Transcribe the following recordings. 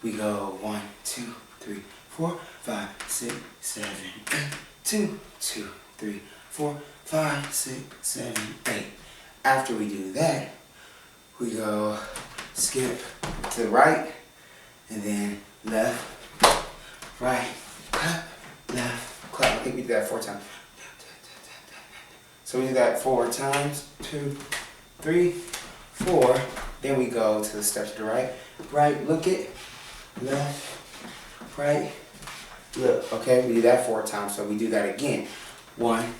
we go 1, 2, 3, 4, 5, 6, 7, 8. 2, 2, 3, 4, 5, 6, 7, 8. After we do that, we go skip to the right, and then left, right, clap, left, clap. I think we did that 4 times. So we do that 4 times. 2, 3, 4. Then we go to the steps to the right. Right, look it. Left, right, look. Okay, we do that 4 times. So we do that again. 1,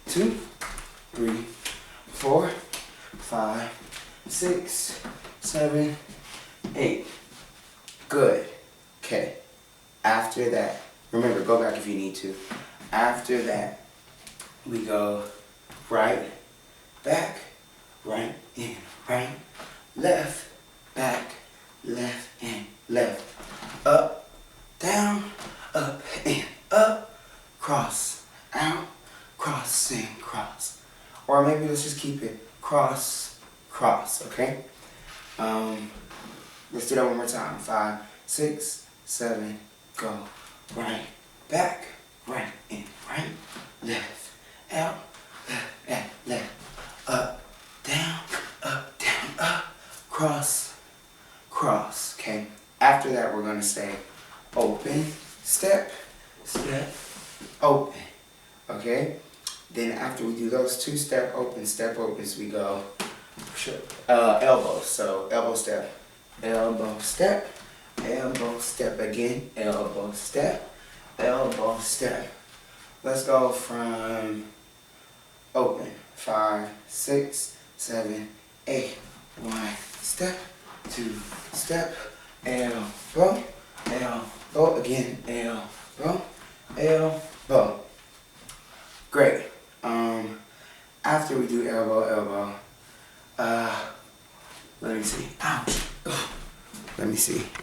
2, 3, 4, 5, 6, 7, 8. Good. Okay. After that, remember, go back if you need to. After that, we go right, back, right, in, right, left, back, left, and left. Up, down, up, and up, cross, out, cross, and cross. Or maybe let's just keep it cross, cross, okay? Let's do that one more time. 5, 6, 7, go. Right, back, right, in, right, left, out, left, left, up, down, up, cross, cross, okay? After that, we're gonna say open, step, step, open, okay? Then after we do those 2 step opens, we go elbows. So elbow, step, again, elbow, step. Let's go from open. 5, 6, 7, 8. 1 step, 2 step, elbow, elbow, again, elbow. Great. After we do elbow, let me see. Ouch. Let me see.